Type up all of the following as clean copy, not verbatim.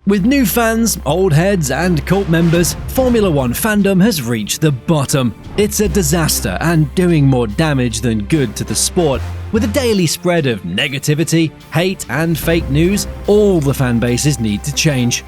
With new fans, old heads, and cult members, Formula One fandom has reached the bottom. It's a disaster and doing more damage than good to the sport. With a daily spread of negativity, hate, and fake news, all the fan bases need to change.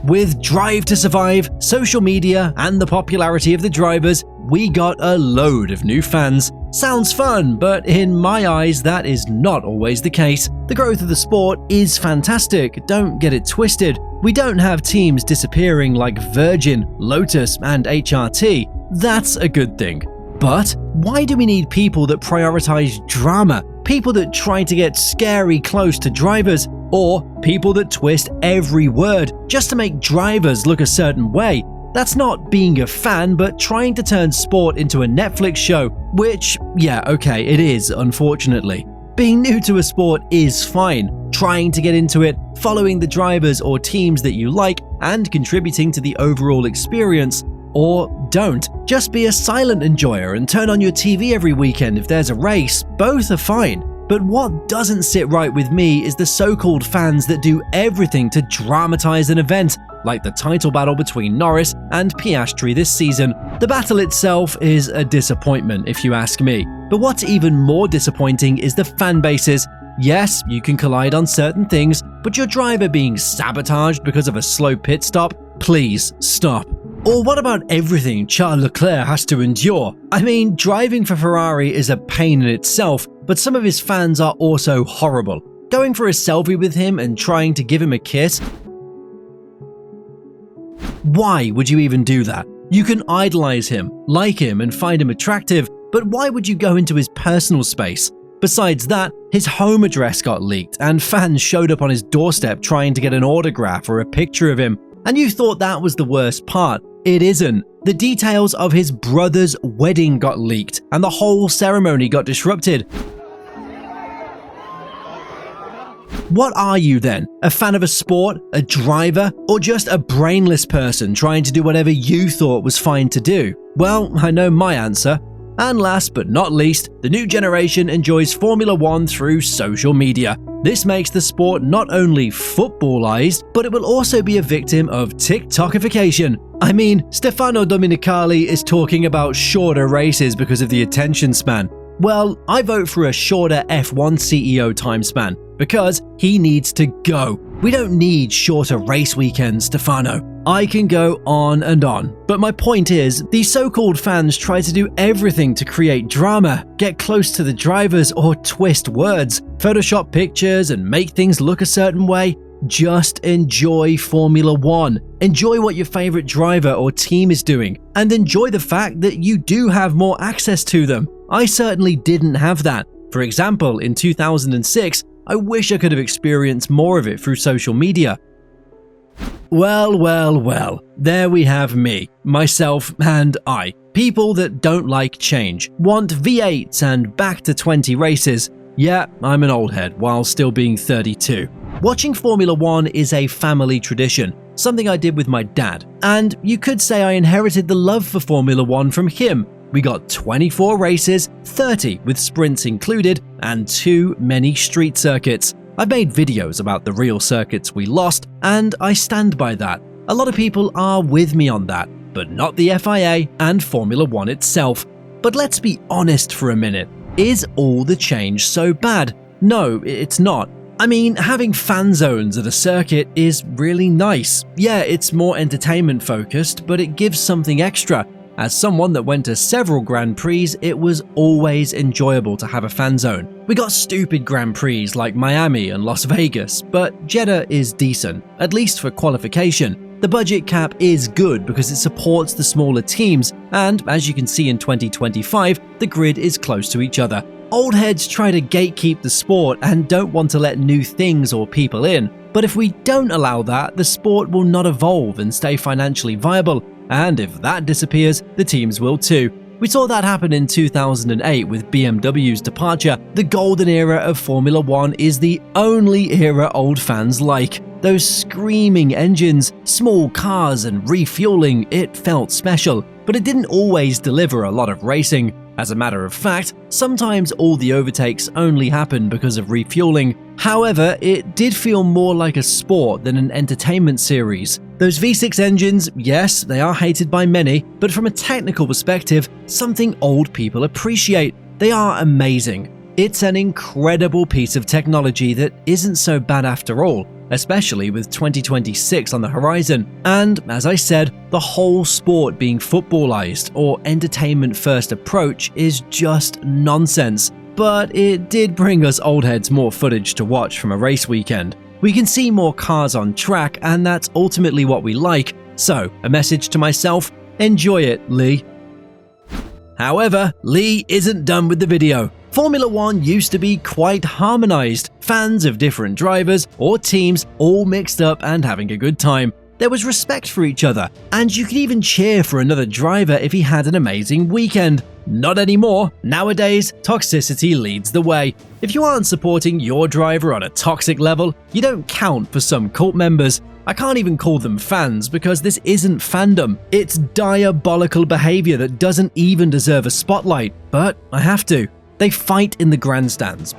With Drive to Survive, social media, and the popularity of the drivers, we got a load of new fans. Sounds fun, but in my eyes, that is not always the case. The growth of the sport is fantastic, don't get it twisted. We don't have teams disappearing like Virgin, Lotus, and HRT. That's a good thing. But why do we need people that prioritize drama? People that try to get scary close to drivers? Or people that twist every word just to make drivers look a certain way? That's not being a fan, but trying to turn sport into a Netflix show, which, yeah, okay, it is, unfortunately. Being new to a sport is fine. Trying to get into it, following the drivers or teams that you like, and contributing to the overall experience. Or don't. Just be a silent enjoyer and turn on your TV every weekend if there's a race. Both are fine. But what doesn't sit right with me is the so-called fans that do everything to dramatize an event, like the title battle between Norris and Piastri this season. The battle itself is a disappointment, if you ask me. But what's even more disappointing is the fan bases. Yes, you can collide on certain things, but your driver being sabotaged because of a slow pit stop? Please, stop. Or what about everything Charles Leclerc has to endure? I mean, driving for Ferrari is a pain in itself, but some of his fans are also horrible. Going for a selfie with him and trying to give him a kiss? Why would you even do that? You can idolize him, like him, and find him attractive, but why would you go into his personal space? Besides that, his home address got leaked, and fans showed up on his doorstep trying to get an autograph or a picture of him. And you thought that was the worst part. It isn't. The details of his brother's wedding got leaked, and the whole ceremony got disrupted. What are you then? A fan of a sport, a driver, or just a brainless person trying to do whatever you thought was fine to do? Well, I know my answer. And last but not least, the new generation enjoys Formula One through social media. This makes the sport not only footballized, but it will also be a victim of TikTokification. I mean, Stefano Domenicali is talking about shorter races because of the attention span. Well, I vote for a shorter F1 CEO time span, because he needs to go. We don't need shorter race weekends, Stefano. I can go on and on. But my point is, these so-called fans try to do everything to create drama, get close to the drivers, or twist words, Photoshop pictures and make things look a certain way. Just enjoy Formula One. Enjoy what your favorite driver or team is doing, and enjoy the fact that you do have more access to them. I certainly didn't have that. For example, in 2006, I wish I could have experienced more of it through social media. Well, there we have me, myself, and I. People that don't like change, want V8s and back to 20 races. Yeah, I'm an old head while still being 32. Watching Formula One is a family tradition, something I did with my dad. And you could say I inherited the love for Formula One from him. We got 24 races, 30 with sprints included, and too many street circuits. I've made videos about the real circuits we lost, and I stand by that. A lot of people are with me on that, but not the FIA and Formula One itself. But let's be honest for a minute. Is all the change so bad? No, it's not. I mean, having fan zones at a circuit is really nice. Yeah, it's more entertainment focused, but it gives something extra. As someone that went to several Grand Prix, it was always enjoyable to have a fan zone. We got stupid Grand Prix like Miami and Las Vegas, but Jeddah is decent, at least for qualification. The budget cap is good because it supports the smaller teams, and as you can see in 2025, the grid is close to each other. Old heads try to gatekeep the sport and don't want to let new things or people in, but if we don't allow that, the sport will not evolve and stay financially viable. And if that disappears, the teams will too. We saw that happen in 2008 with BMW's departure. The golden era of Formula One is the only era old fans like. Those screaming engines, small cars and refueling, it felt special. But it didn't always deliver a lot of racing. As a matter of fact, sometimes all the overtakes only happen because of refueling. However, it did feel more like a sport than an entertainment series. Those V6 engines, yes, they are hated by many, but from a technical perspective, something old people appreciate. They are amazing. It's an incredible piece of technology that isn't so bad after all, especially with 2026 on the horizon. And, as I said, the whole sport being footballized or entertainment-first approach is just nonsense. But it did bring us old heads more footage to watch from a race weekend. We can see more cars on track, and that's ultimately what we like. So, a message to myself, enjoy it, Lee. However, Lee isn't done with the video. Formula One used to be quite harmonized, fans of different drivers or teams all mixed up and having a good time. There was respect for each other, and you could even cheer for another driver if he had an amazing weekend. Not anymore. Nowadays, toxicity leads the way. If you aren't supporting your driver on a toxic level, you don't count for some cult members. I can't even call them fans because this isn't fandom. It's diabolical behavior that doesn't even deserve a spotlight, but I have to. They fight in the grandstands,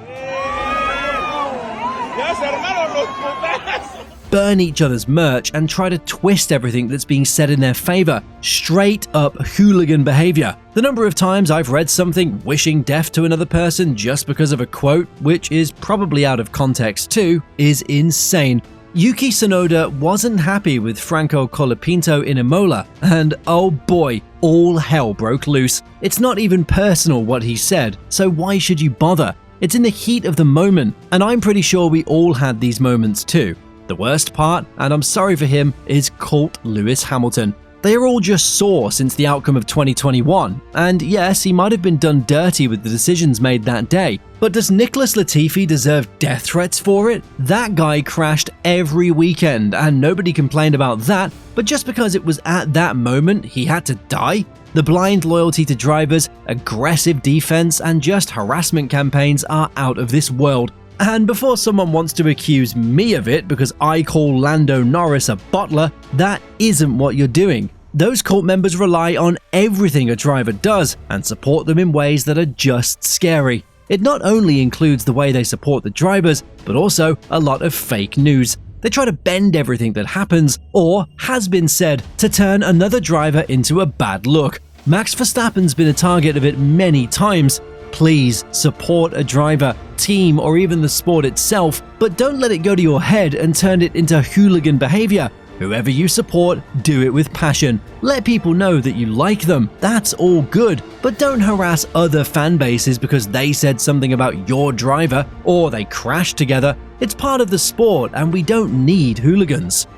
burn each other's merch, and try to twist everything that's being said in their favor. Straight up hooligan behavior. The number of times I've read something wishing death to another person just because of a quote, which is probably out of context too, is insane. Yuki Tsunoda wasn't happy with Franco Colapinto in Imola, and oh boy, all hell broke loose. It's not even personal what he said, so why should you bother? It's in the heat of the moment, and I'm pretty sure we all had these moments too. The worst part, and I'm sorry for him, is Colt Lewis Hamilton. They are all just sore since the outcome of 2021, and yes, he might have been done dirty with the decisions made that day, but does Nicholas Latifi deserve death threats for it? That guy crashed every weekend, and nobody complained about that, but just because it was at that moment he had to die? The blind loyalty to drivers, aggressive defense, and just harassment campaigns are out of this world. And before someone wants to accuse me of it because I call Lando Norris a bottler, that isn't what you're doing. Those cult members rely on everything a driver does and support them in ways that are just scary. It not only includes the way they support the drivers, but also a lot of fake news. They try to bend everything that happens or has been said to turn another driver into a bad look. Max Verstappen's been a target of it many times. Please support a driver, team, or even the sport itself, but don't let it go to your head and turn it into hooligan behavior. Whoever you support, do it with passion. Let people know that you like them, that's all good, but don't harass other fan bases because they said something about your driver or they crashed together. It's part of the sport and we don't need hooligans.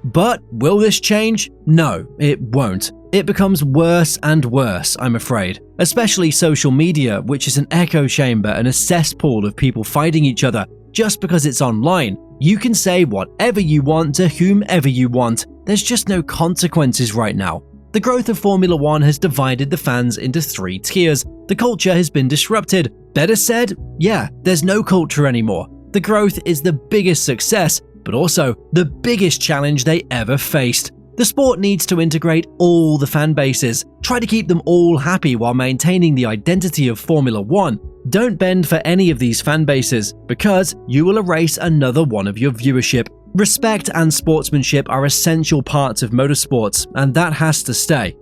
But will this change? No, it won't. It becomes worse and worse, I'm afraid. Especially social media, which is an echo chamber and a cesspool of people fighting each other. Just because it's online, you can say whatever you want to whomever you want. There's just no consequences right now. The growth of Formula One has divided the fans into 3 tiers. The culture has been disrupted. Better said, yeah, there's no culture anymore. The growth is the biggest success, but also the biggest challenge they ever faced. The sport needs to integrate all the fan bases, try to keep them all happy while maintaining the identity of Formula One. Don't bend for any of these fan bases, because you will erase another one of your viewership. Respect and sportsmanship are essential parts of motorsports, and that has to stay.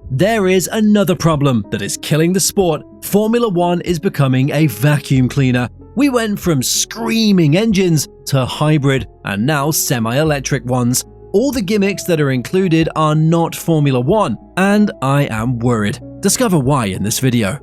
There is another problem that is killing the sport. Formula One is becoming a vacuum cleaner. We went from screaming engines to hybrid and now semi-electric ones. All the gimmicks that are included are not Formula One, and I am worried. Discover why in this video.